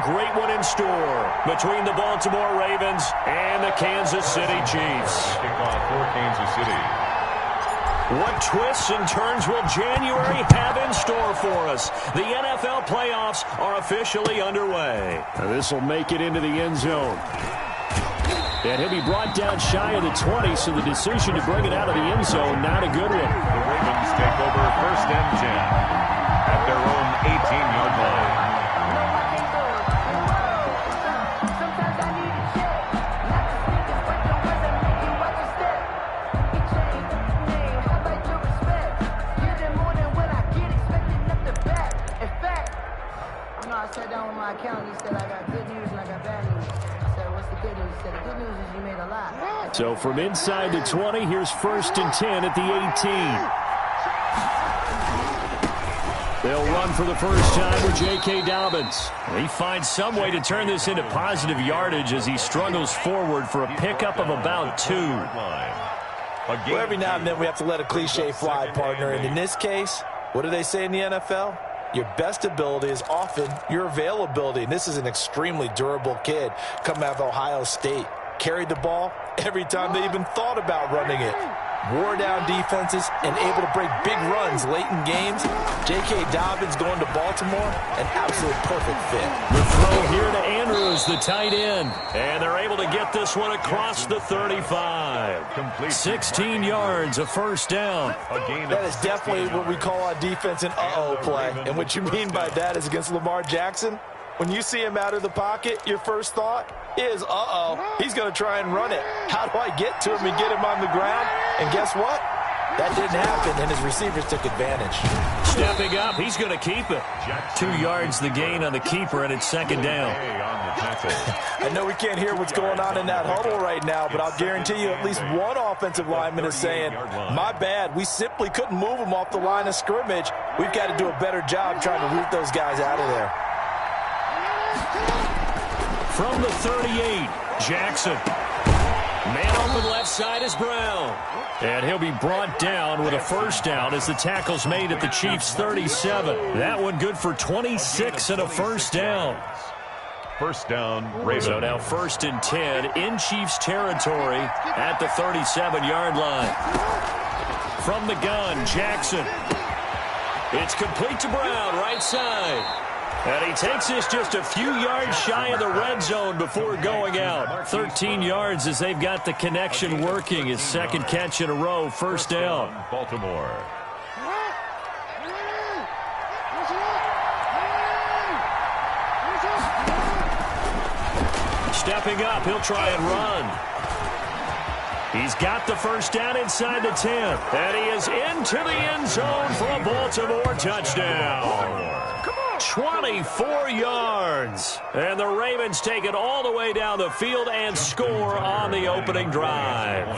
great one in store between the Baltimore Ravens and the Kansas City Chiefs. Kickoff for Kansas City. What twists and turns will January have in store for us? The NFL playoffs are officially underway. This will make it into the end zone. And he'll be brought down shy of the 20, so the decision to bring it out of the end zone, not a good one. The Ravens take over 1st and 10 at their own 18-yard line. I sat down with my accountant. He said, I got good news and I got bad news. I said, what's the good news? He said, the good news is you made a lot. So from inside the 20, here's 1st and 10 at the 18. They'll run for the first time with J.K. Dobbins. He finds some way to turn this into positive yardage as he struggles forward for a pickup of about 2. Well, every now and then we have to let a cliche fly, partner. And in this case, what do they say in the NFL? Your best ability is often your availability. And this is an extremely durable kid coming out of Ohio State. Carried the ball every time they even thought about running it. Wore down defenses and able to break big runs late in games. J.K. Dobbins going to Baltimore, an absolute perfect fit. The throw here to Andrews, the tight end. And they're able to get this one across the 35. 16 yards, a first down. That is definitely what we call on defense an uh-oh play. And what you mean by that is against Lamar Jackson, when you see him out of the pocket, your first thought is, uh-oh, he's going to try and run it. How do I get to him and get him on the ground? And guess what? That didn't happen, and his receivers took advantage. Stepping up, he's going to keep it. 2 yards the gain on the keeper, and it's second down. I know we can't hear what's going on in that huddle right now, but I'll guarantee you at least one offensive lineman is saying, my bad, we simply couldn't move him off the line of scrimmage. We've got to do a better job trying to root those guys out of there. From the 38, Jackson. Man open left side is Brown. And he'll be brought down with a first down as the tackle's made at the Chiefs' 37. That one good for 26 and a first down. First down, Ravens. So now 1st and 10 in Chiefs territory at the 37-yard line. From the gun, Jackson. It's complete to Brown, right side. And he takes this just a few yards shy of the red zone before going out. 13 yards as they've got the connection working. His second catch in a row, first down. Baltimore. Stepping up, he'll try and run. He's got the first down inside the 10. And he is into the end zone for a Baltimore touchdown. 24 yards. And the Ravens take it all the way down the field and score on the opening drive.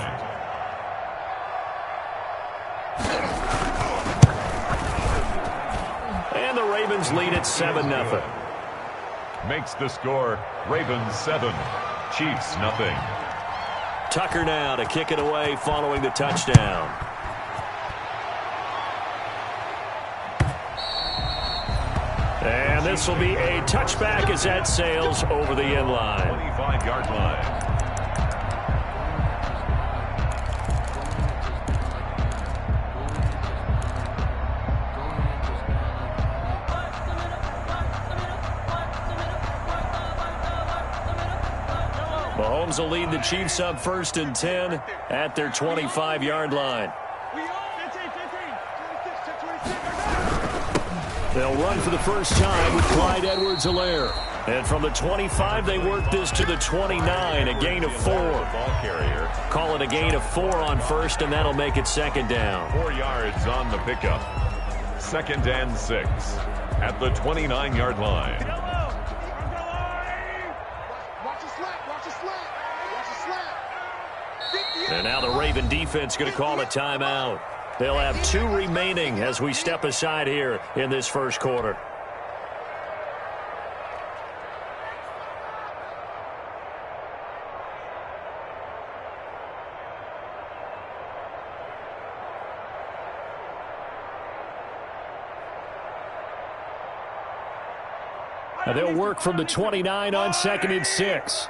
And the Ravens lead at 7-0. Makes the score Ravens 7, Chiefs nothing. Tucker now to kick it away following the touchdown. And this will be a touchback as that sails over the end line. 25-yard line. Mahomes will lead the Chiefs up 1st and 10 at their 25-yard line. They'll run for the first time with Clyde Edwards-Helaire. And from the 25, they work this to the 29, a gain of 4. Ball carrier. Call it a gain of 4 on first, and that'll make it second down. 4 yards on the pickup. 2nd and 6 at the 29-yard line. And now the Raven defense going to call a timeout. They'll have 2 remaining as we step aside here in this first quarter. They'll work from the 29 on 2nd and 6.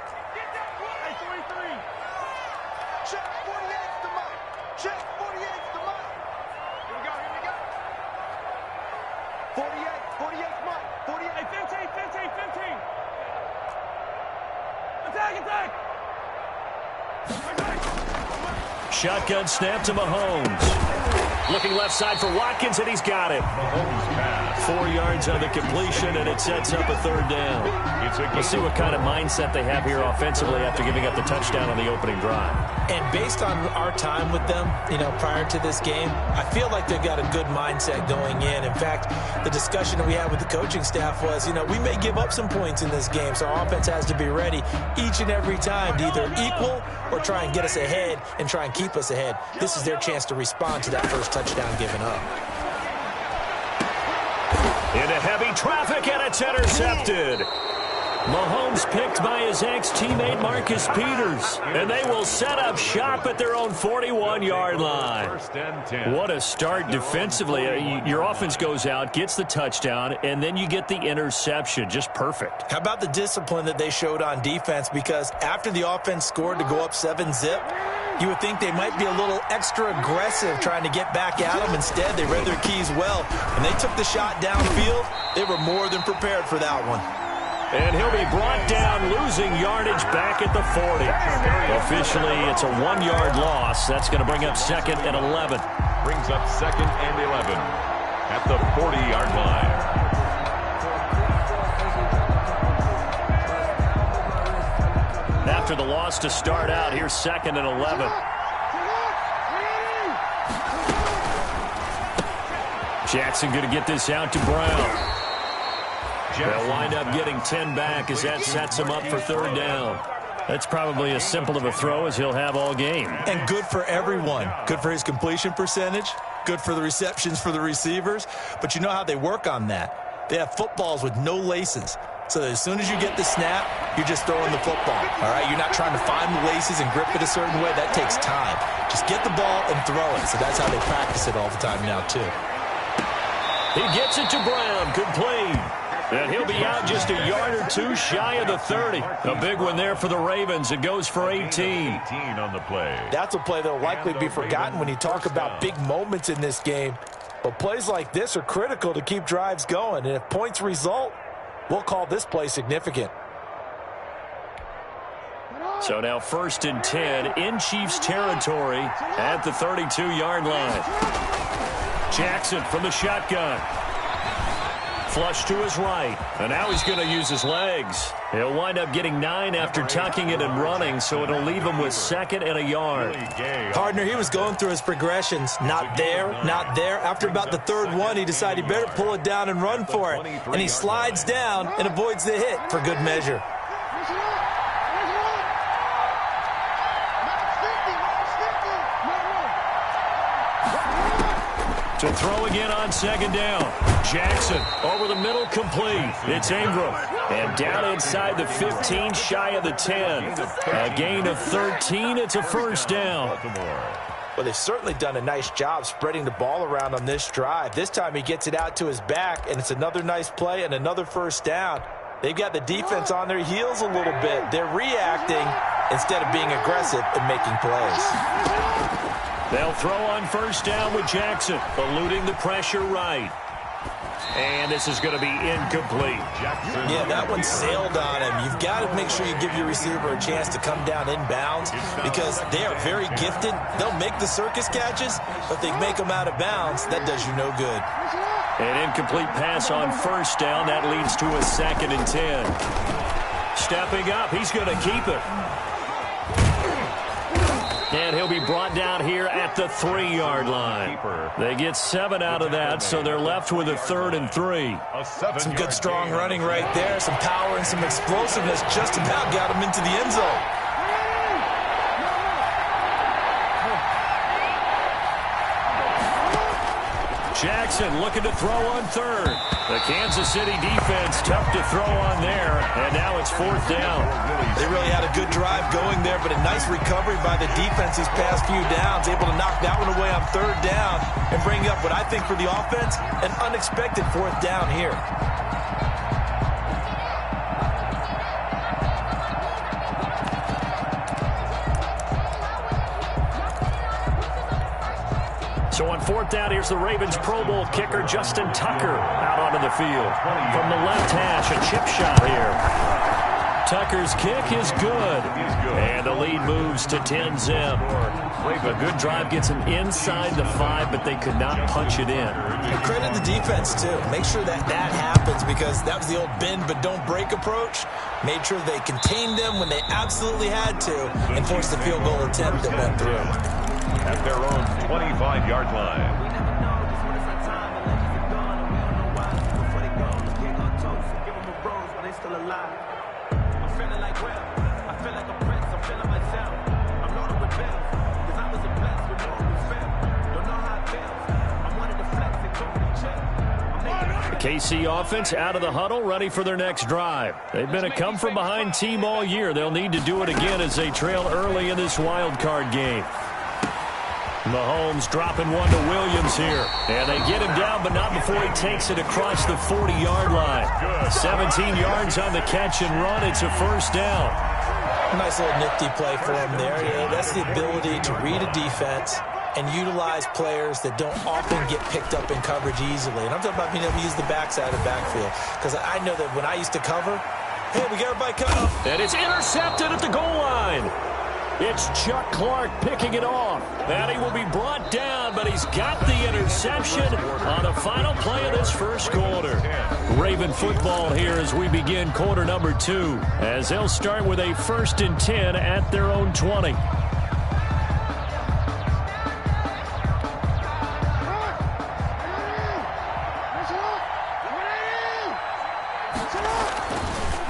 Shotgun snap to Mahomes. Looking left side for Watkins, and he's got it. 4 yards on the completion, and it sets up a 3rd down. Let's see what kind of mindset they have here offensively after giving up the touchdown on the opening drive. And based on our time with them, prior to this game, I feel like they've got a good mindset going in. In fact, the discussion that we had with the coaching staff was, we may give up some points in this game, so our offense has to be ready each and every time to either equal or try and get us ahead and try and keep us ahead. This is their chance to respond to that first touchdown given up. Into heavy traffic, and it's intercepted. Mahomes picked by his ex-teammate Marcus Peters, and they will set up shop at their own 41-yard line. What a start defensively. Your offense goes out, gets the touchdown, and then you get the interception. Just perfect. How about the discipline that they showed on defense? Because after the offense scored to go up 7-zip, you would think they might be a little extra aggressive trying to get back at them. Instead, they read their keys well, and they took the shot downfield. They were more than prepared for that one. And he'll be brought down, losing yardage back at the 40. Officially, it's a 1-yard loss. That's going to bring up 2nd and 11. Brings up 2nd and 11 at the 40-yard line. After the loss to start out, here's 2nd and 11. Jackson going to get this out to Brown. They'll wind up getting 10 back as that sets him up for 3rd down. That's probably as simple of a throw as he'll have all game. And good for everyone. Good for his completion percentage. Good for the receptions for the receivers. But you know how they work on that. They have footballs with no laces. So that as soon as you get the snap, you're just throwing the football. All right, you're not trying to find the laces and grip it a certain way. That takes time. Just get the ball and throw it. So that's how they practice it all the time now, too. He gets it to Brown. Good play. And he'll be out just a yard or two shy of the 30. A big one there for the Ravens. It goes for 18. 18 on the play. That's a play that will likely be forgotten when you talk about big moments in this game. But plays like this are critical to keep drives going. And if points result, we'll call this play significant. So now 1st and 10 in Chiefs territory at the 32-yard line. Jackson from the shotgun. Flush to his right, and now he's going to use his legs. He'll wind up getting 9 after tucking it and running, so it'll leave him with 2nd and a yard. Partner, he was going through his progressions. Not there, not there. After about the 3rd one, he decided he better pull it down and run for it. And he slides down and avoids the hit for good measure. To throw again on 2nd down. Jackson over the middle, complete. It's Ingram. And down inside the 15, shy of the 10. A gain of 13. It's a 1st down. Well, they've certainly done a nice job spreading the ball around on this drive. This time he gets it out to his back, and it's another nice play and another 1st down. They've got the defense on their heels a little bit. They're reacting instead of being aggressive and making plays. They'll throw on 1st down with Jackson, eluding the pressure right. And this is going to be incomplete. Yeah, that one sailed on him. You've got to make sure you give your receiver a chance to come down inbounds because they are very gifted. They'll make the circus catches, but they make them out of bounds. That does you no good. An incomplete pass on 1st down. That leads to a 2nd and 10. Stepping up, he's going to keep it. And he'll be brought down here at the 3-yard line. They get 7 out of that, so they're left with a 3rd and 3. Some good strong running right there. Some power and some explosiveness just about got him into the end zone. Jackson looking to throw on 3rd. The Kansas City defense tough to throw on there, and now it's 4th down. They really had a good drive going there, but a nice recovery by the defense these past few downs, able to knock that one away on 3rd down and bring up what I think for the offense, an unexpected 4th down here. So on fourth down, here's the Ravens Pro Bowl kicker Justin Tucker out onto the field. From the left hash, a chip shot here. Tucker's kick is good. And the lead moves to 10-zip. A good drive gets them inside the 5, but they could not punch it in. And credit the defense, too. Make sure that happens, because that was the old bend but don't break approach. Made sure they contained them when they absolutely had to and forced the field goal attempt that went through. At their own 25-yard line. KC offense out of the huddle, ready for their next drive. They've been a come-from-behind team all year. They'll need to do it again as they trail early in this wild card game. Mahomes dropping one to Williams here. And they get him down, but not before he takes it across the 40-yard line. 17 yards on the catch and run. It's a first down. A nice little nifty play for him there. Yeah, that's the ability to read a defense and utilize players that don't often get picked up in coverage easily. And I'm talking about being able to use the backside of the backfield. Because I know that when I used to cover, hey, we got everybody covered. And it's intercepted at the goal line. It's Chuck Clark picking it off. And he will be brought down, but he's got the interception on the final play of this first quarter. Raven football here as we begin quarter number 2, as they'll start with a 1st and 10 at their own 20.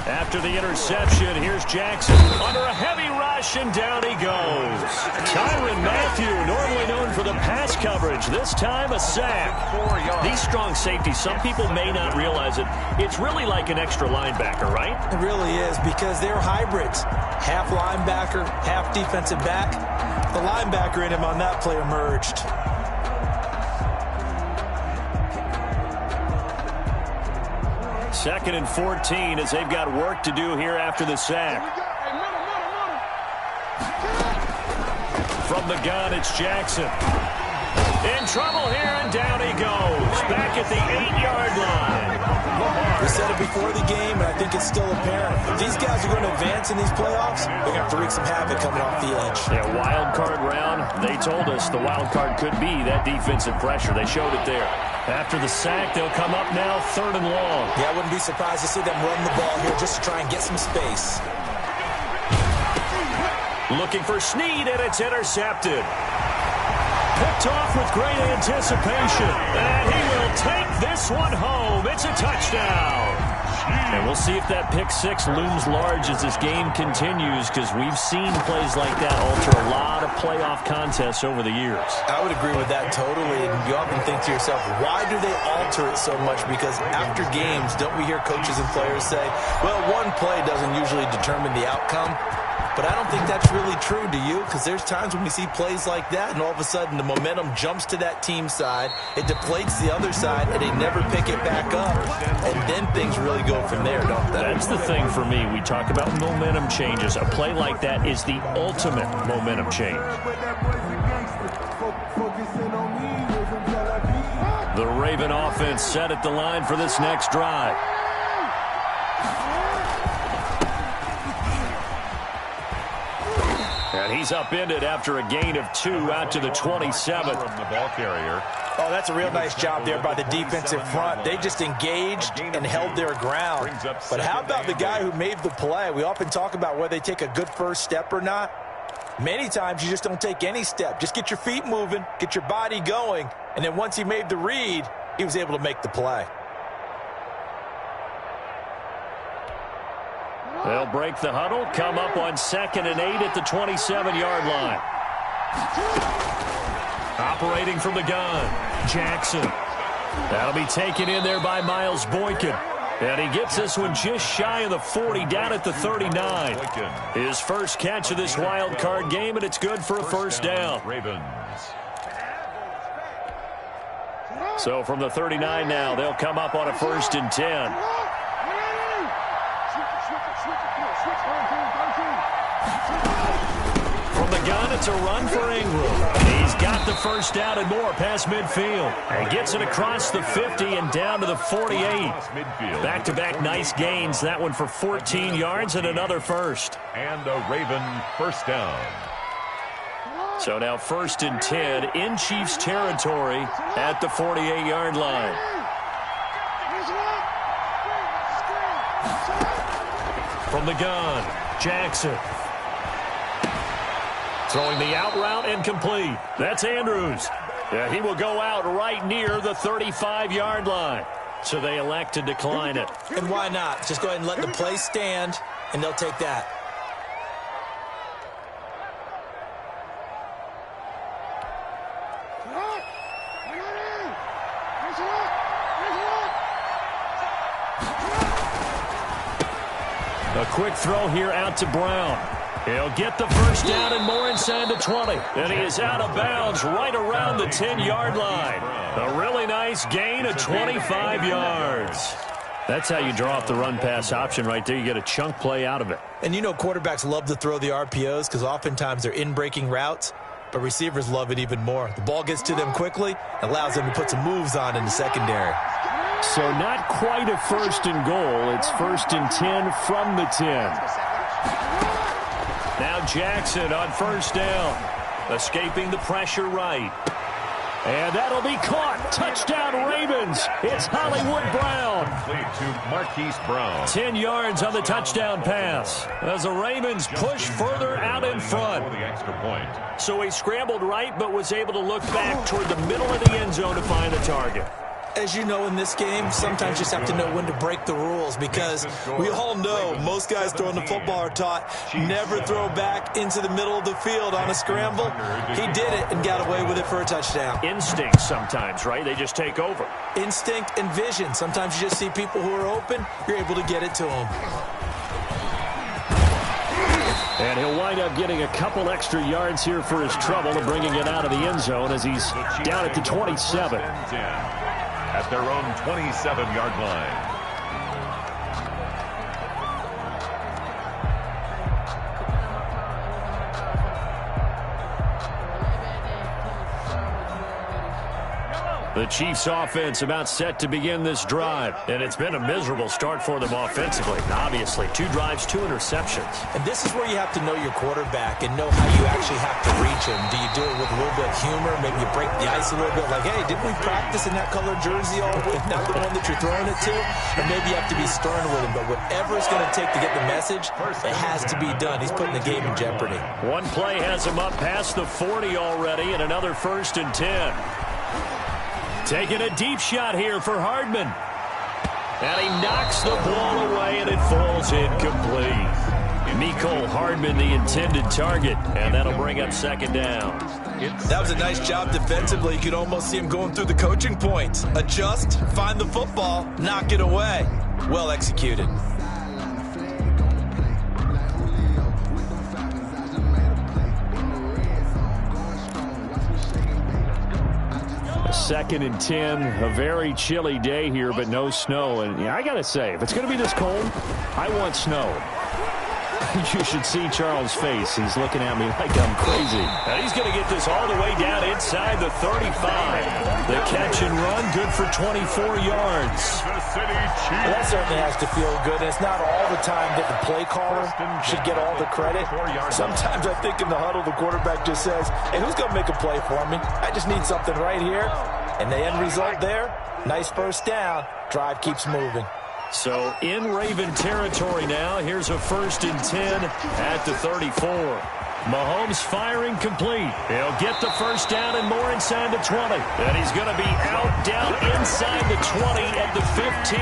After the interception, here's Jackson under a heavy rush, and down he goes. Tyrann Mathieu, normally known for the pass coverage, this time a sack. These strong safeties, some people may not realize it. It's really like an extra linebacker, right? It really is, because they're hybrids. Half linebacker, half defensive back. The linebacker in him on that play emerged. Second and 14 as they've got work to do here after the sack. From the gun, it's Jackson. In trouble here, and down he goes. Back at the 8-yard line. We said it before the game, and I think it's still apparent. If these guys are going to advance in these playoffs, they're going to have to wreak some havoc coming off the edge. Yeah, wild card round. They told us the wild card could be that defensive pressure. They showed it there. After the sack, they'll come up now 3rd and long. Yeah, I wouldn't be surprised to see them run the ball here just to try and get some space. Looking for Snead, and it's intercepted. Picked off with great anticipation. And he will take this one home. It's a touchdown. And we'll see if that pick 6 looms large as this game continues, because we've seen plays like that alter a lot of playoff contests over the years. I would agree with that totally. And you often think to yourself, why do they alter it so much? Because after games, don't we hear coaches and players say, well, one play doesn't usually determine the outcome? But I don't think that's really true, do you? Because there's times when we see plays like that, and all of a sudden the momentum jumps to that team side, it deflates the other side, and they never pick it back up. And then things really go from there, don't they? That's the thing for me. We talk about momentum changes. A play like that is the ultimate momentum change. The Raven offense set at the line for this next drive. And he's upended after a gain of 2 out to the 27. From the ball carrier. Oh, that's a real nice job there by the defensive front. They just engaged and held their ground. But how about the guy who made the play? We often talk about whether they take a good first step or not. Many times you just don't take any step. Just get your feet moving, get your body going, and then once he made the read, he was able to make the play. They'll break the huddle, come up on 2nd and 8 at the 27-yard line. Operating from the gun, Jackson. That'll be taken in there by Miles Boykin. And he gets this one just shy of the 40, down at the 39. His first catch of this wild card game, and it's good for a first down. Ravens. So from the 39 now, they'll come up on a 1st and 10. From the gun. It's a run for Ingram. He's got the first down and more past midfield. And gets it across the 50 and down to the 48. Back-to-back nice gains. That one for 14 yards and another first. And a Raven first down. So now 1st and 10 in Chiefs territory at the 48-yard line. From the gun, Jackson. Throwing the out route and complete. That's Andrews. Yeah, he will go out right near the 35-yard line. So they elect to decline it. And why not? Just go ahead and let the play stand, and they'll take that. A quick throw here out to Brown. He'll get the first down and more inside the 20. And he is out of bounds right around the 10-yard line. A really nice gain of 25 yards. That's how you draw up the run-pass option right there. You get a chunk play out of it. And you know quarterbacks love to throw the RPOs because oftentimes they're in-breaking routes, but receivers love it even more. The ball gets to them quickly, allows them to put some moves on in the secondary. So not quite a 1st and goal. It's 1st and 10 from the 10. Now Jackson on 1st down. Escaping the pressure right. And that'll be caught. Touchdown Ravens. It's Hollywood Brown. Complete to Marquise Brown. 10 yards on the touchdown pass as the Ravens push further out in front. For the extra point. So he scrambled right but was able to look back toward the middle of the end zone to find the target. As you know, in this game, sometimes you just have to know when to break the rules because we all know most guys throwing the football are taught never throw back into the middle of the field on a scramble. He did it and got away with it for a touchdown. Instinct sometimes, right? They just take over. Instinct and vision. Sometimes you just see people who are open, you're able to get it to them. And he'll wind up getting a couple extra yards here for his trouble and bringing it out of the end zone as he's down at the 27. At their own 27-yard line. The Chiefs offense about set to begin this drive. And it's been a miserable start for them offensively. Obviously, 2 drives, 2 interceptions. And this is where you have to know your quarterback and know how you actually have to reach him. Do you do it with a little bit of humor? Maybe you break the ice a little bit like, hey, didn't we practice in that color jersey all week? Not the one that you're throwing it to? Or maybe you have to be stern with him. But whatever it's going to take to get the message, it has to be done. He's putting the game in jeopardy. One play has him up past the 40 already and another 1st and 10. Taking a deep shot here for Hardman. And he knocks the ball away, and it falls incomplete. Mecole Hardman, the intended target, and that'll bring up 2nd down. That was a nice job defensively. You could almost see him going through the coaching points. Adjust, find the football, knock it away. Well executed. 2nd and 10, a very chilly day here, but no snow. And yeah, I got to say, if it's going to be this cold, I want snow. You should see Charles' face. He's looking at me like I'm crazy. And he's going to get this all the way down inside the 35. The catch and run, good for 24 yards. Well, that certainly has to feel good. And it's not all the time that the play caller should get all the credit. Sometimes I think in the huddle, the quarterback just says, hey, who's going to make a play for me? I just need something right here. And the end result there, nice 1st down. Drive keeps moving. So in Raven territory now, here's a 1st and 10 at the 34. Mahomes firing complete. He'll get the first down and more inside the 20. And he's going to be out down inside the 20 at the 15.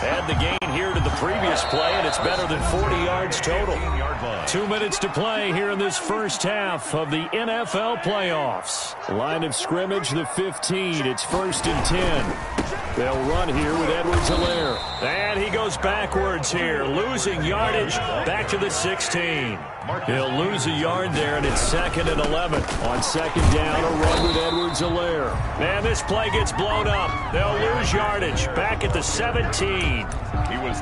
Add the gain here to the previous play, and it's better than 40 yards total. 2 minutes to play here in this first half of the NFL playoffs. Line of scrimmage, the 15. It's 1st and 10. They'll run here with Edwards-Helaire. And he goes backwards here, losing yardage back to the 16. He'll lose a yard there, and it's 2nd and 11. On 2nd down, a run with Edwards-Helaire. And this play gets blown up. They'll lose yardage back at the 17.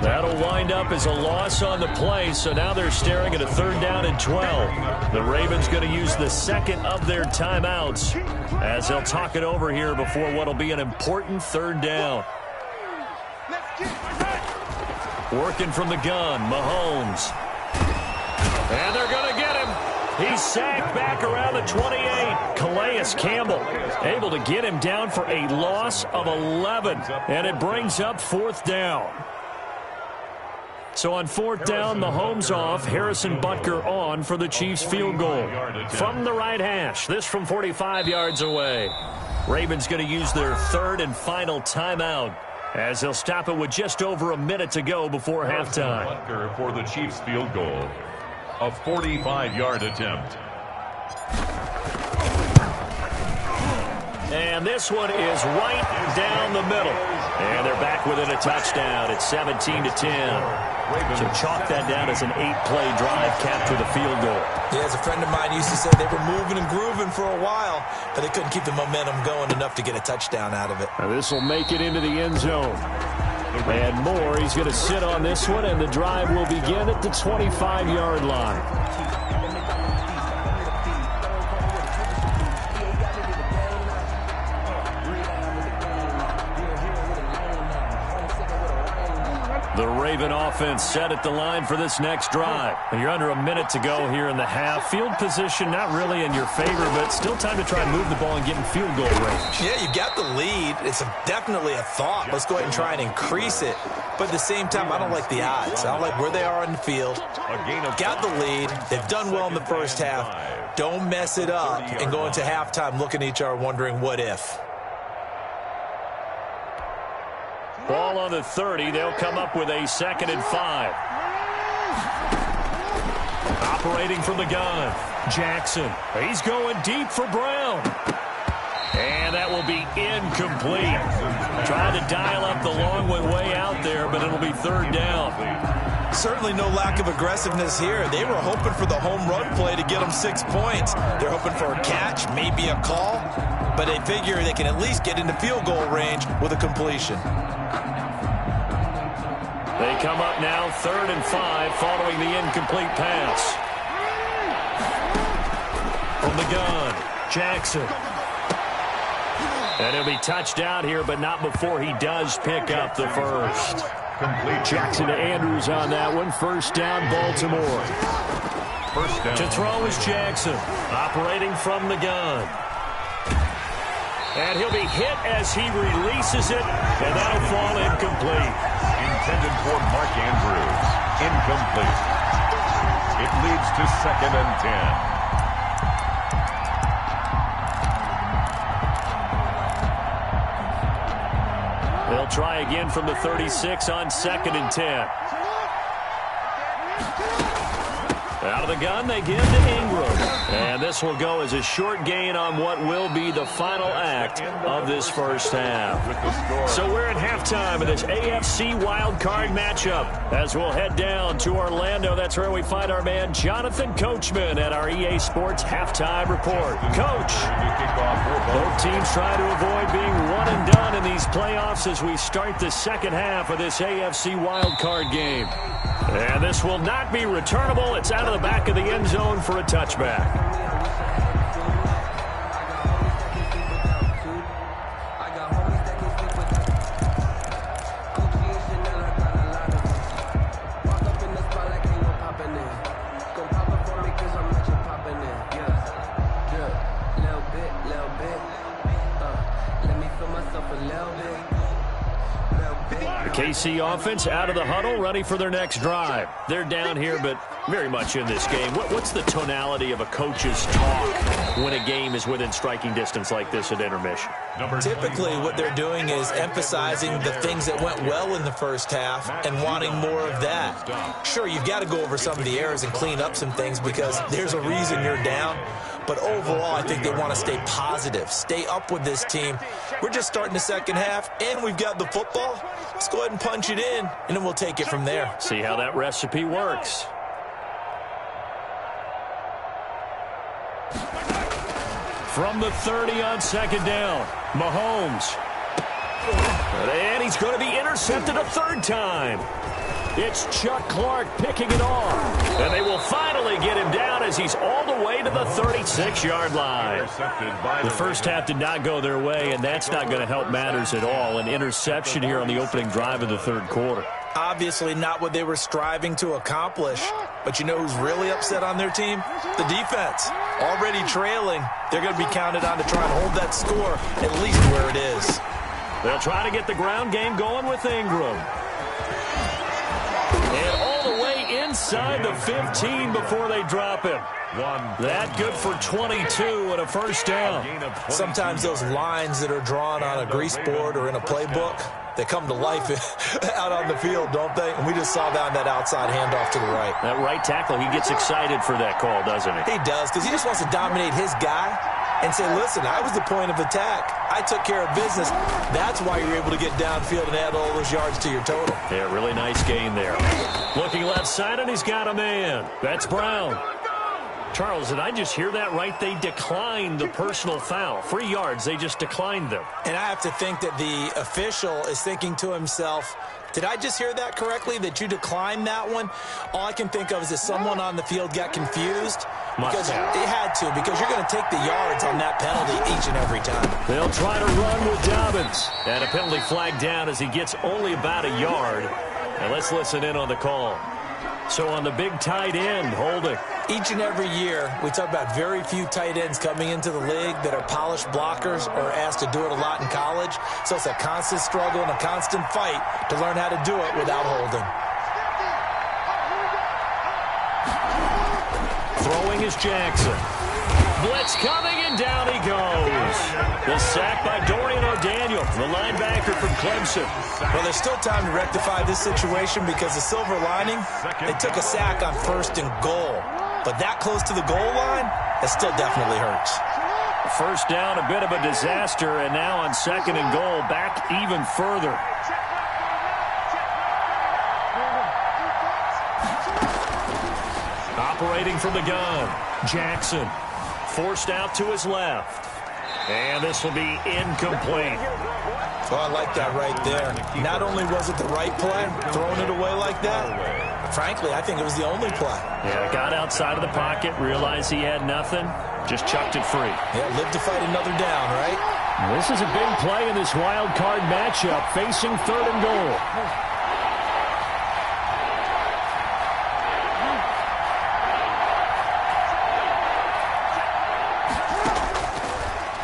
That'll wind up as a loss on the play, so now they're staring at a 3rd down and 12. The Ravens going to use the 2nd of their timeouts as they'll talk it over here before what will be an important 3rd down. Working from the gun, Mahomes. And they're going to get him. He's sacked back around the 28. Calais Campbell able to get him down for a loss of 11. And it brings up 4th down. So on 4th down, Mahomes off, Harrison Butker on for the Chiefs field goal. From the right hash, this from 45 yards away. Ravens going to use their 3rd and final timeout as they'll stop it with just over a minute to go before halftime. Butker for the Chiefs field goal. A 45-yard attempt. And this one is right down the middle. And they're back within a touchdown. It's 17-10. So chalk that down as an 8-play drive capped with a field goal. Yeah, as a friend of mine used to say, they were moving and grooving for a while, but they couldn't keep the momentum going enough to get a touchdown out of it. Now this will make it into the end zone. And Moore, he's going to sit on this one, and the drive will begin at the 25-yard line. The Raven offense set at the line for this next drive. And you're under a minute to go here in the half. Field position not really in your favor, but still time to try and move the ball and get in field goal range. Yeah, you got the lead. It's definitely a thought. Let's go ahead and try and increase it. But at the same time, I don't like the odds. I don't like where they are on the field. Got the lead. They've done well in the first half. Don't mess it up and go into halftime looking at each other wondering what if. Ball on the 30. They'll come up with a 2nd and 5. Operating from the gun, Jackson. He's going deep for Brown. And that will be incomplete. Trying to dial up the long one way out there, but it'll be 3rd down. Certainly no lack of aggressiveness here. They were hoping for the home run play to get them 6 points. They're hoping for a catch, maybe a call, but they figure they can at least get into field goal range with a completion. They come up now 3rd and 5 following the incomplete pass. From the gun, Jackson. And he'll be touched out here, but not before he does pick up the first. Jackson to Andrews on that one. 1st down, Baltimore. First down. To throw is Jackson, operating from the gun. And he'll be hit as he releases it, and that'll fall incomplete. Intended for Mark Andrews. Incomplete. It leads to 2nd and 10. They'll try again from the 36 on 2nd and 10. Out of the gun, they give to Ingram. And this will go as a short gain on what will be the final act of this first half. So we're at halftime of this AFC wildcard matchup as we'll head down to Orlando. That's where we find our man Jonathan Coachman at our EA Sports Halftime Report. Coach, both teams try to avoid being one and done in these playoffs as we start the second half of this AFC wildcard game. And this will not be returnable. It's out of the back of the end zone for a touchback. KC offense out of the huddle, ready for their next drive. They're down here, but very much in this game. What's the tonality of a coach's talk when a game is within striking distance like this at intermission? Typically, what they're doing is emphasizing the things that went well in the first half and wanting more of that. Sure, you've got to go over some of the errors and clean up some things because there's a reason you're down. But overall, I think they want to stay positive, stay up with this team. We're just starting the second half, and we've got the football. Let's go ahead and punch it in, and then we'll take it from there. See how that recipe works. From the 30 on second down, Mahomes. And he's going to be intercepted a third time. It's Chuck Clark picking it off. And they will finally get him down as he's all the way to the 36-yard line. The first half did not go their way, and that's not going to help matters at all. An interception here on the opening drive of the third quarter. Obviously not what they were striving to accomplish. But you know who's really upset on their team? The defense. Already trailing. They're going to be counted on to try and hold that score at least where it is. They'll try to get the ground game going with Ingram. And all the way inside the 15 before they drop him. That good for 22 and a first down. Sometimes those lines that are drawn on a grease board or in a playbook, they come to life out on the field, don't they? And we just saw that on that outside handoff to the right. That right tackle, he gets excited for that call, doesn't he? He does, because he just wants to dominate his guy and say, listen, I was the point of attack. I took care of business. That's why you're able to get downfield and add all those yards to your total. Yeah, really nice gain there. Looking left side, and he's got a man. That's Brown. Charles, did I just hear that right? They declined the personal foul. 3 yards, they just declined them. And I have to think that the official is thinking to himself, did I just hear that correctly, that you declined that one? All I can think of is that someone on the field got confused. Because they had to, because you're going to take the yards on that penalty each and every time. They'll try to run with Dobbins. And a penalty flag down as he gets only about a yard. And let's listen in on the call. So on the big tight end, holding. Each and every year, we talk about very few tight ends coming into the league that are polished blockers or asked to do it a lot in college. So it's a constant struggle and a constant fight to learn how to do it without holding. Throwing is Jackson. Blitz coming, and down he goes. The sack by Dorian O'Daniel, the linebacker from Clemson. Well, there's still time to rectify this situation because the silver lining, they took a sack on 1st and goal. But that close to the goal line, that still definitely hurts. First down, a bit of a disaster, and now on 2nd and goal, back even further. Operating from the gun, Jackson. Forced out to his left. And this will be incomplete. Oh, I like that right there. Not only was it the right play, throwing it away like that, frankly, I think it was the only play. Yeah, got outside of the pocket, realized he had nothing, just chucked it free. Yeah, live to fight another down, right? This is a big play in this wild card matchup, facing 3rd and goal.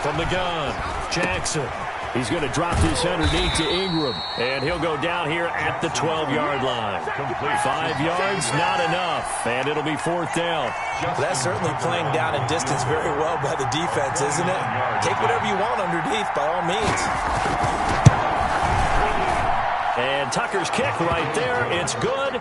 From the gun, Jackson. He's going to drop this underneath to Ingram. And he'll go down here at the 12-yard line. 5 yards, not enough. And it'll be 4th down. Well, that's certainly playing down a distance very well by the defense, isn't it? Take whatever you want underneath, by all means. And Tucker's kick right there. It's good.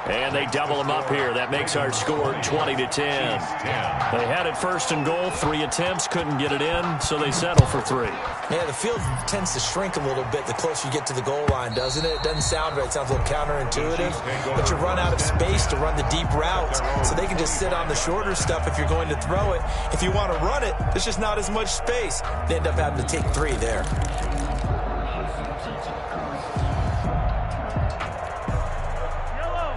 And they double him up here. That makes our score 20-10. They had it 1st and goal. 3 attempts. Couldn't get it in, so they settle for 3. Yeah, the field tends to shrink a little bit the closer you get to the goal line, doesn't it? It doesn't sound right. It sounds a little counterintuitive. But you run out of space to run the deep routes, so they can just sit on the shorter stuff if you're going to throw it. If you want to run it, there's just not as much space. They end up having to take 3 there.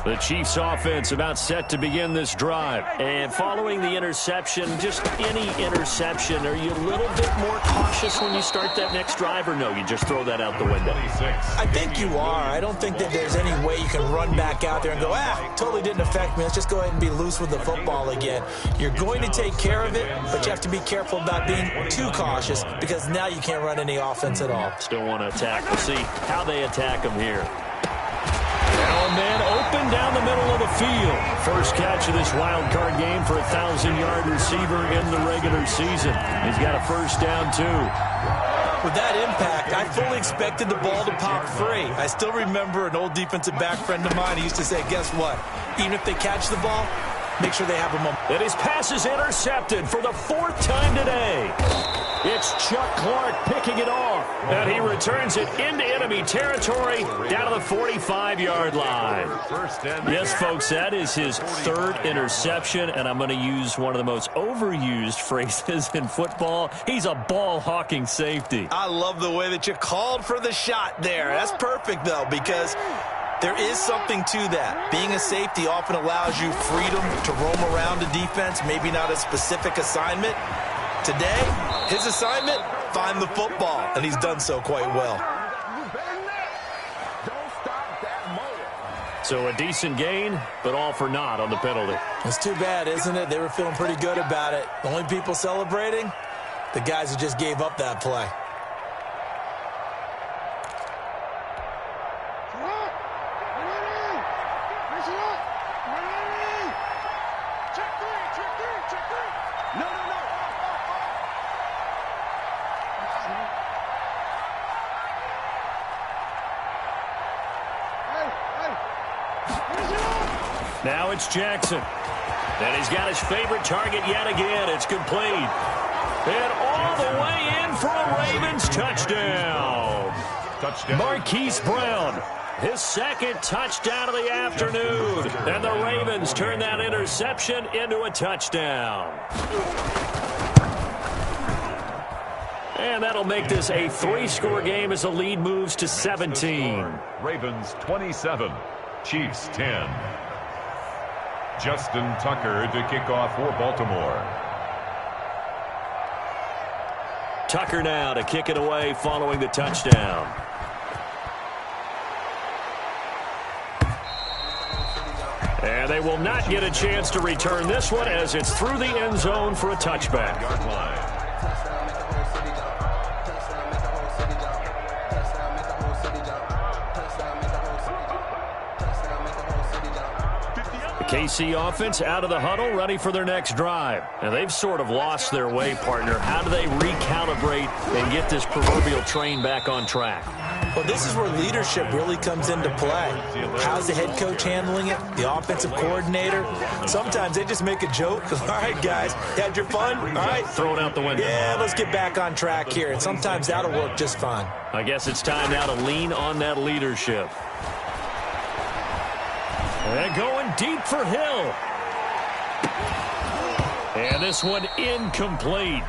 The Chiefs offense about set to begin this drive. And following the interception, just any interception, are you a little bit more cautious when you start that next drive, or no, you just throw that out the window? I think you are. I don't think that there's any way you can run back out there and go, totally didn't affect me. Let's just go ahead and be loose with the football again. You're going to take care of it, but you have to be careful about being too cautious because now you can't run any offense at all. Still want to attack. We'll see how they attack them here. Oh, man, open down the middle of the field. First catch of this wild card game for a 1,000-yard receiver in the regular season. He's got a first down, too. With that impact, I fully expected the ball to pop free. I still remember an old defensive back friend of mine. He used to say, guess what? Even if they catch the ball, make sure they have a moment. And his pass is intercepted for the 4th time today. It's Chuck Clark picking it off. And he returns it into enemy territory down to the 45-yard line. Yes, folks, that is his 3rd interception. And I'm going to use one of the most overused phrases in football. He's a ball-hawking safety. I love the way that you called for the shot there. That's perfect, though, because there is something to that. Being a safety often allows you freedom to roam around a defense, maybe not a specific assignment. Today, his assignment, find the football, and he's done so quite well. So a decent gain, but all for naught on the penalty. It's too bad, isn't it? They were feeling pretty good about it. The only people celebrating, the guys who just gave up that play. Now it's Jackson. And he's got his favorite target yet again. It's complete. And all the way in for a Ravens touchdown. Marquise Brown, his 2nd touchdown of the afternoon. And the Ravens turn that interception into a touchdown. And that'll make this a 3-score game as the lead moves to 17. Ravens 27, Chiefs 10. Justin Tucker to kick off for Baltimore. Tucker now to kick it away following the touchdown. And they will not get a chance to return this one as it's through the end zone for a touchback. Yard line. KC offense out of the huddle, ready for their next drive. And they've sort of lost their way, partner. How do they recalibrate and get this proverbial train back on track? Well, this is where leadership really comes into play. How's the head coach handling it? The offensive coordinator? Sometimes they just make a joke. All right, guys, had your fun? All right. Throw it out the window. Yeah, let's get back on track here. And sometimes that'll work just fine. I guess it's time now to lean on that leadership. And going deep for Hill. And this one incomplete.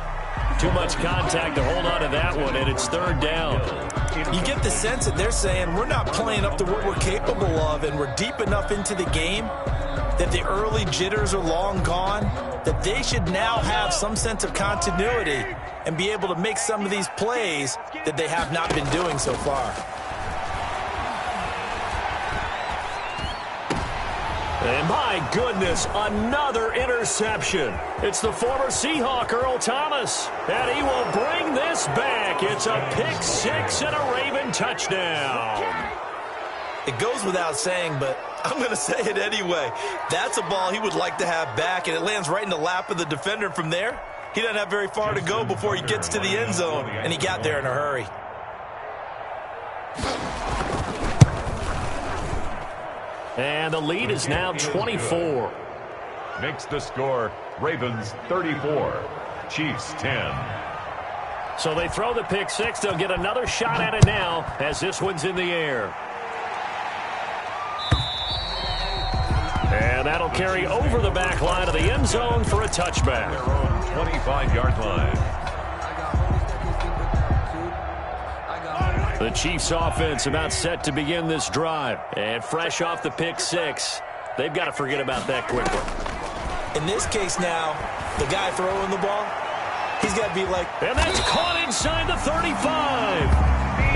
Too much contact to hold on to that one, and it's 3rd down. You get the sense that they're saying we're not playing up to what we're capable of, and we're deep enough into the game that the early jitters are long gone, that they should now have some sense of continuity and be able to make some of these plays that they have not been doing so far. And my goodness, another interception. It's the former Seahawk, Earl Thomas. And he will bring this back. It's a pick 6 and a Raven touchdown. It goes without saying, but I'm going to say it anyway. That's a ball he would like to have back, and it lands right in the lap of the defender from there. He doesn't have very far to go before he gets to the end zone, and he got there in a hurry. And the lead is now 24. Makes the score Ravens 34, Chiefs 10. So they throw the pick 6. They'll get another shot at it now as this one's in the air. And that'll carry over the back line of the end zone for a touchback. Their own 25-yard line. The Chiefs offense about set to begin this drive. And fresh off the pick 6, they've got to forget about that quickly. In this case now, the guy throwing the ball, he's got to be like... And that's caught inside the 35.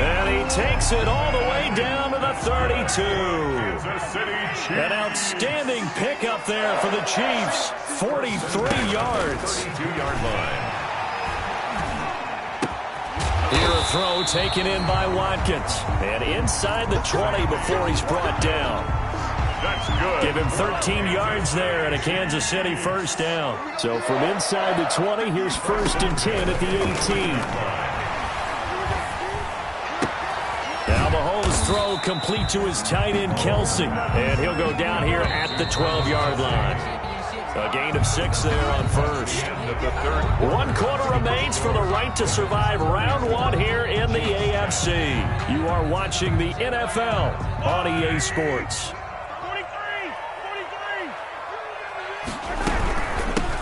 And he takes it all the way down to the 32. An outstanding pickup there for the Chiefs. 43 yards. 32-yard line. Here a throw taken in by Watkins. And inside the 20 before he's brought down. That's good. Give him 13 yards there and a Kansas City first down. So from inside the 20, here's 1st and 10 at the 18. Now Mahomes' throw complete to his tight end, Kelsey. And he'll go down here at the 12-yard line. A gain of 6 there on first. 1 quarter remains for the right to survive round 1 here in the AFC. You are watching the NFL on EA Sports.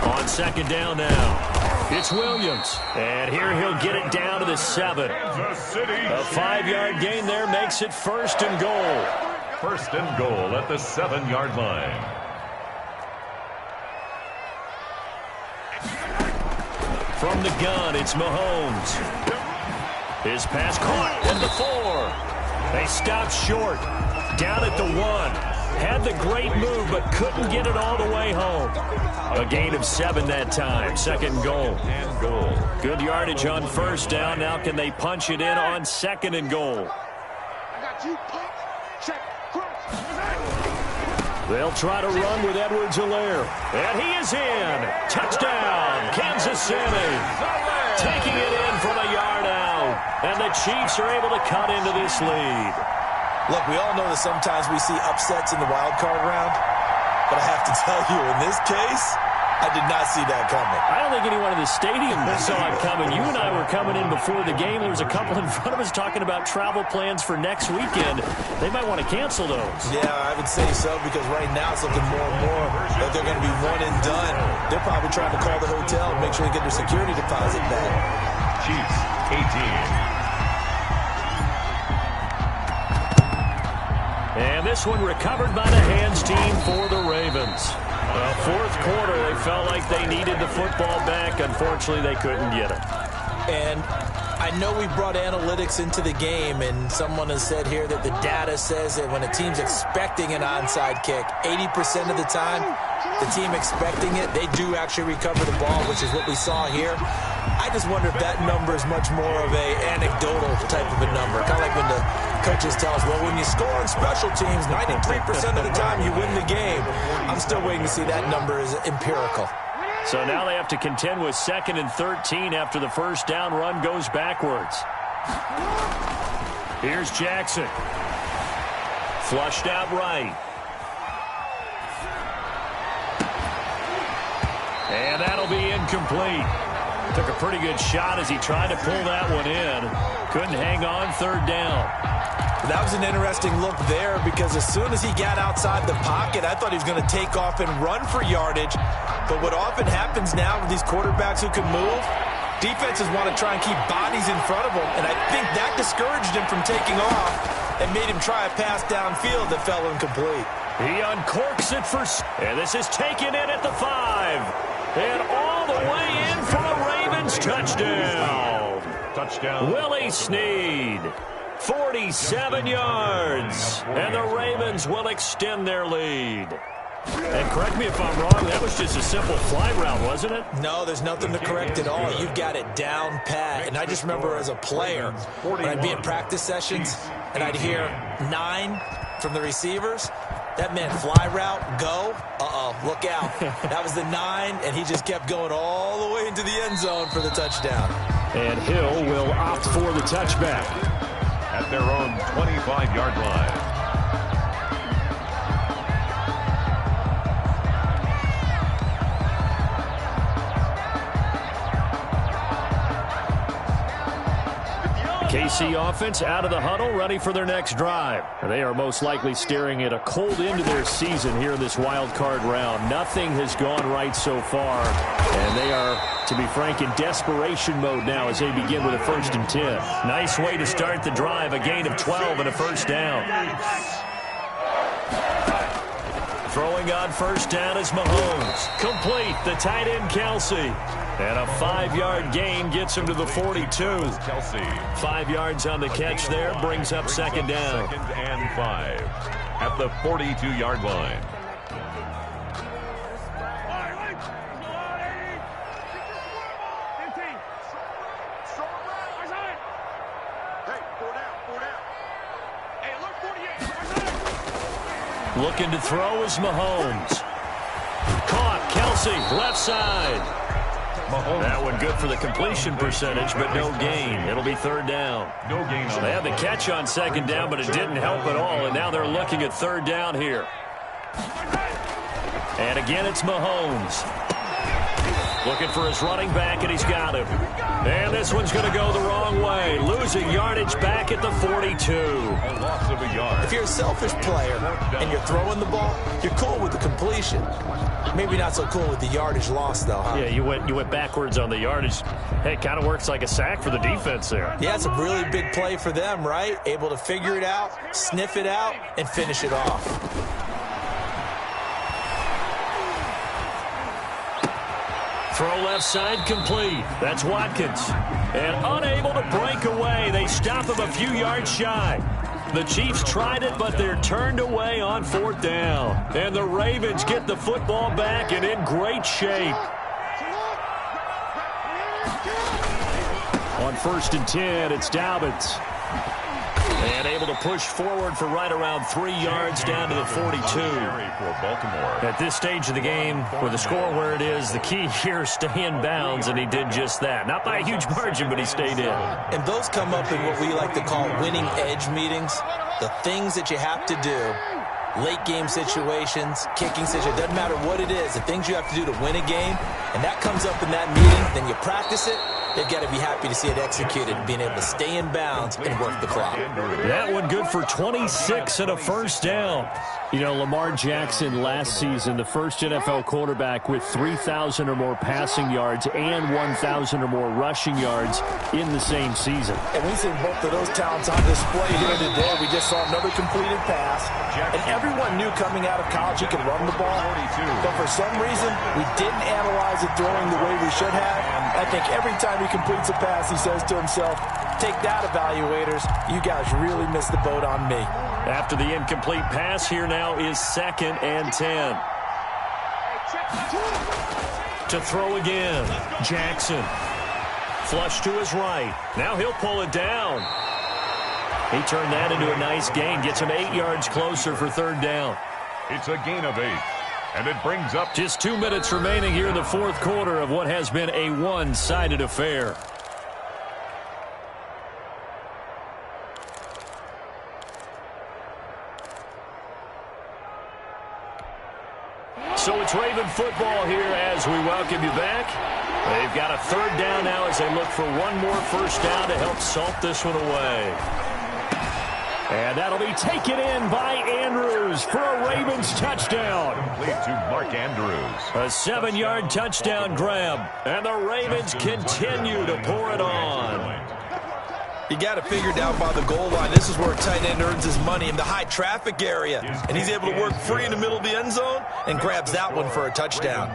On second down now. It's Williams. And here he'll get it down to the 7. A 5-yard gain there makes it 1st and goal. 1st and goal at the 7-yard line. From the gun, it's Mahomes. His pass caught at the 4. They stopped short. Down at the 1. Had the great move, but couldn't get it all the way home. A gain of 7 that time. 2nd goal. Good yardage on 1st down. Now can they punch it in on 2nd and goal? They'll try to run with Edwards-Helaire. And he is in. Touchdown, Kansas City. Taking it in from a yard out. And the Chiefs are able to cut into this lead. Look, we all know that sometimes we see upsets in the wild card round. But I have to tell you, in this case, I did not see that coming. I don't think anyone in the stadium saw it coming. You and I were coming in before the game. There was a couple in front of us talking about travel plans for next weekend. They might want to cancel those. Yeah, I would say so, because right now it's looking more and more that they're going to be one and done. They're probably trying to call the hotel and make sure they get their security deposit back. Chiefs, 18. And this one recovered by the hands team for the Ravens. Well, 4th quarter, they felt like they needed the football back. Unfortunately, they couldn't get it. And I know we brought analytics into the game, and someone has said here that the data says that when a team's expecting an onside kick, 80% of the time, the team expecting it, they do actually recover the ball, which is what we saw here. I just wonder if that number is much more of a anecdotal type of a number. Kind of like when the coaches tell us, well, when you score on special teams, 93% of the time you win the game. I'm still waiting to see that number is empirical. So now they have to contend with 2nd and 13 after the 1st down run goes backwards. Here's Jackson. Flushed out right. And that'll be incomplete. Took a pretty good shot as he tried to pull that one in. Couldn't hang on 3rd down. That was an interesting look there, because as soon as he got outside the pocket, I thought he was going to take off and run for yardage. But what often happens now with these quarterbacks who can move, defenses want to try and keep bodies in front of them, and I think that discouraged him from taking off and made him try a pass downfield that fell incomplete. He uncorks it and this is taken in at the 5. And all the way in for a Ravens touchdown. Willie Snead. 47 yards. And the Ravens will extend their lead. And correct me if I'm wrong, that was just a simple fly route, wasn't it? No, there's nothing to correct at all. You've got it down pat. And I just remember as a player, when I'd be in practice sessions and I'd hear 9 from the receivers, that meant fly route, go, look out. That was the 9, and he just kept going all the way into the end zone for the touchdown. And Hill will opt for the touchback. At their own 25-yard line. KC offense out of the huddle, ready for their next drive. They are most likely staring at a cold end to their season here in this wild card round. Nothing has gone right so far, and they are, to be frank, in desperation mode now as they begin with a 1st and 10. Nice way to start the drive, a gain of 12 and a 1st down. Throwing on 1st down is Mahomes. Complete, the tight end Kelce. And a 5-yard gain gets him to the 42. Kelce. 5 yards on the catch there, brings up 2nd down. 2nd and 5 at the 42-yard line. Looking to throw is Mahomes. Caught, Kelce, left side. Mahomes. That one good for the completion percentage, but no gain. It'll be 3rd down. No gain. They had the catch on 2nd down, but it didn't help at all, and now they're looking at 3rd down here. And again, it's Mahomes. Looking for his running back, and he's got him. And this one's going to go the wrong way. Losing yardage back at the 42. A loss of a yard. If you're a selfish player and you're throwing the ball, you're cool with the completion. Maybe not so cool with the yardage loss, though, huh? Yeah, you went backwards on the yardage. Hey, it kind of works like a sack for the defense there. Yeah, it's a really big play for them, right? Able to figure it out, sniff it out, and finish it off. Throw left side complete. That's Watkins. And unable to break away. They stop him a few yards shy. The Chiefs tried it, but they're turned away on 4th down. And the Ravens get the football back and in great shape. On 1st and 10, it's Dobbins. And able to push forward for right around 3 yards down to the 42. At this stage of the game, with the score where it is, the key here is stay in bounds, and he did just that. Not by a huge margin, but he stayed in. And those come up in what we like to call winning edge meetings. The things that you have to do, late game situations, kicking situations, doesn't matter what it is, the things you have to do to win a game, and that comes up in that meeting, then you practice it. They've got to be happy to see it executed, being able to stay in bounds and work the clock. That one good for 26 and a first down. You know, Lamar Jackson last season, the first NFL quarterback with 3,000 or more passing yards and 1,000 or more rushing yards in the same season. And we see both of those talents on display here today. We just saw another completed pass. And everyone knew coming out of college he could run the ball. But for some reason, we didn't analyze it throwing the way we should have. I think every time he completes a pass, he says to himself, take that, evaluators. You guys really missed the boat on me. After the incomplete pass, here now is 2nd and 10. To throw again, Jackson. Flush to his right. Now he'll pull it down. He turned that into a nice gain. Gets him 8 yards closer for 3rd down. It's a gain of 8. And it brings up just 2 minutes remaining here in the 4th quarter of what has been a one-sided affair. So it's Raven football here as we welcome you back. They've got a 3rd down now as they look for one more first down to help salt this one away. And that'll be taken in by Andrews for a Ravens touchdown. Complete to Mark Andrews. A 7-yard touchdown grab. And the Ravens continue to pour it on. You got to figure down by the goal line. This is where a tight end earns his money in the high traffic area. And he's able to work free in the middle of the end zone and grabs that one for a touchdown.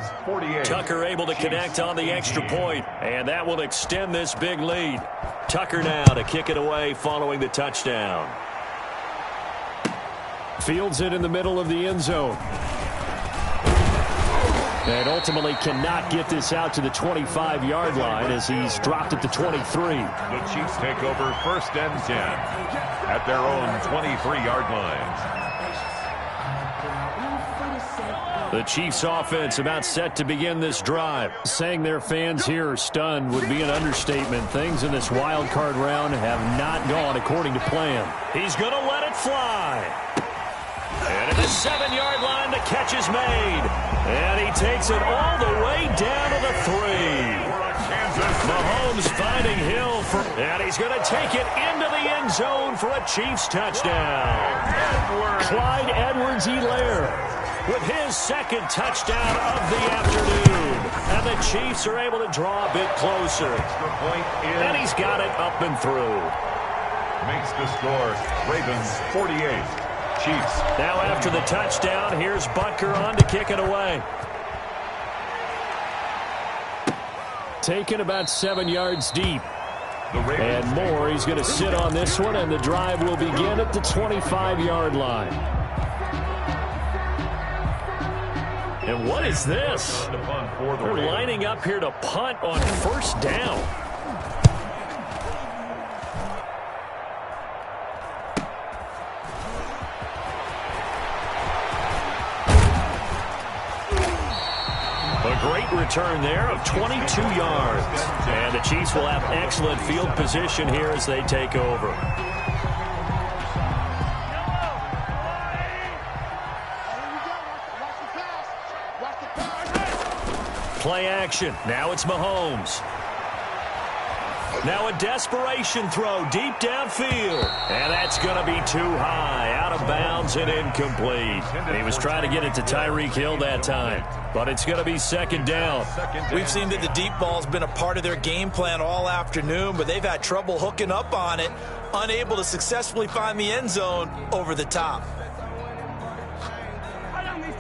Tucker able to connect on the extra point, and that will extend this big lead. Tucker now to kick it away following the touchdown. Fields it in the middle of the end zone. And ultimately cannot get this out to the 25-yard line as he's dropped at the 23. The Chiefs take over 1st and 10 at their own 23-yard line. The Chiefs offense about set to begin this drive. Saying their fans here are stunned would be an understatement. Things in this wild card round have not gone according to plan. He's going to let it fly. And at the 7-yard line, the catch is made. And he takes it all the way down to the 3. Mahomes finding Hill, and he's going to take it into the end zone for a Chiefs touchdown. Clyde Edwards-Helaire with his 2nd touchdown of the afternoon. And the Chiefs are able to draw a bit closer. And he's got it up and through. Makes the score Ravens 48. Chiefs. Now after the touchdown, here's Butker on to kick it away. Taken about 7 yards deep. And Moore, he's going to sit on this one, and the drive will begin at the 25-yard line. And what is this? They're lining up here to punt on 1st down. A great return there of 22 yards. And the Chiefs will have excellent field position here as they take over. Play action. Now it's Mahomes. Now a desperation throw deep downfield. And that's going to be too high. Out of bounds and incomplete. He was trying to get it to Tyreek Hill that time. But it's going to be second down. We've seen that the deep ball's been a part of their game plan all afternoon, but they've had trouble hooking up on it, unable to successfully find the end zone over the top.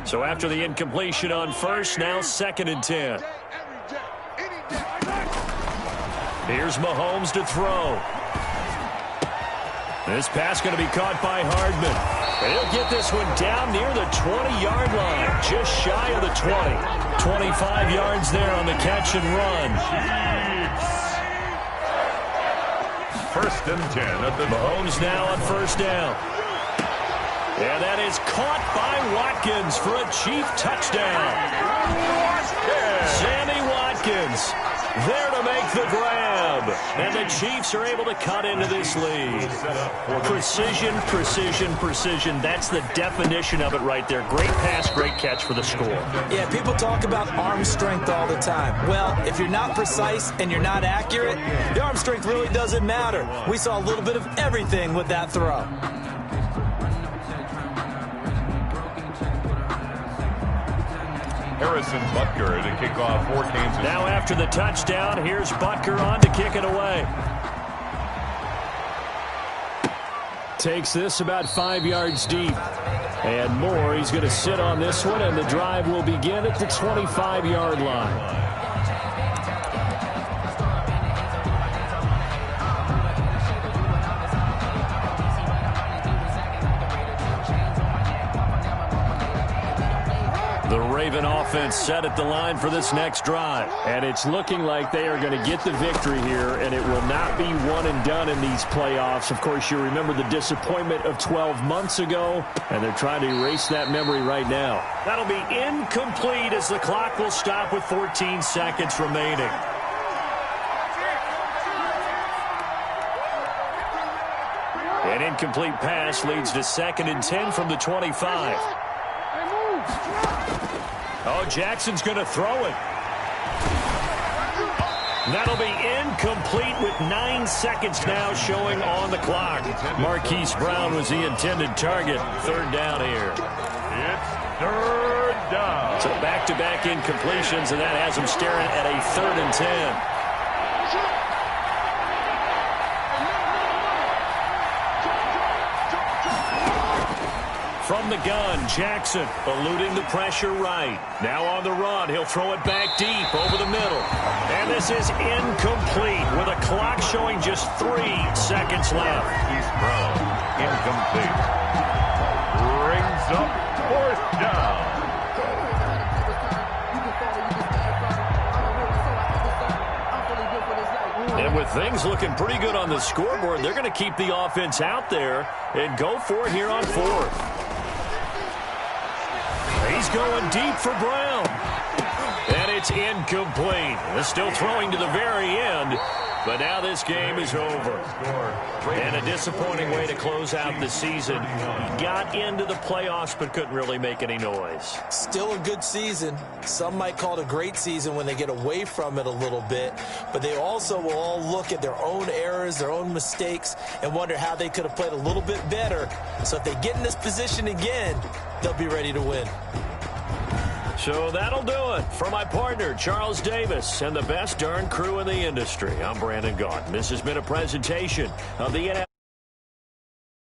So after the incompletion on first, now 2nd and 10. Here's Mahomes to throw. This pass going to be caught by Hardman. He'll get this one down near the 20-yard line, just shy of the 20. 25 yards there on the catch and run. First and 10 at the Mahomes now on first down. And that is caught by Watkins for a Chief touchdown. Sammy Watkins there to make the grab. And the Chiefs are able to cut into this lead. Precision, precision, precision. That's the definition of it right there. Great pass, great catch for the score. Yeah, people talk about arm strength all the time. Well, if you're not precise and you're not accurate, the arm strength really doesn't matter. We saw a little bit of everything with that throw. Harrison Butker to kick off for Kansas. Now after the touchdown, here's Butker on to kick it away. Takes this about 5 yards deep. And more, he's going to sit on this one, and the drive will begin at the 25-yard line. The Raven offense set at the line for this next drive. And it's looking like they are going to get the victory here, and it will not be one and done in these playoffs. Of course, you remember the disappointment of 12 months ago, and they're trying to erase that memory right now. That'll be incomplete as the clock will stop with 14 seconds remaining. An incomplete pass leads to 2nd and 10 from the 25. Oh, Jackson's going to throw it. That'll be incomplete with 9 seconds now showing on the clock. Marquise Brown was the intended target. 3rd down here. It's 3rd down. So back-to-back incompletions, and that has them staring at a 3rd and 10. From the gun, Jackson eluding the pressure right. Now on the run, he'll throw it back deep over the middle. And this is incomplete with a clock showing just 3 seconds left. Marquise Brown, incomplete. Brings up 4th down. And with things looking pretty good on the scoreboard, they're going to keep the offense out there and go for it here on 4th. He's going deep for Brown. And it's incomplete. They're still throwing to the very end. But now this game is over. And a disappointing way to close out the season. Got into the playoffs but couldn't really make any noise. Still a good season. Some might call it a great season when they get away from it a little bit. But they also will all look at their own errors, their own mistakes, and wonder how they could have played a little bit better. So if they get in this position again, they'll be ready to win. So that'll do it. For my partner, Charles Davis, and the best darn crew in the industry, I'm Brandon Gaudin. This has been a presentation of the NFL.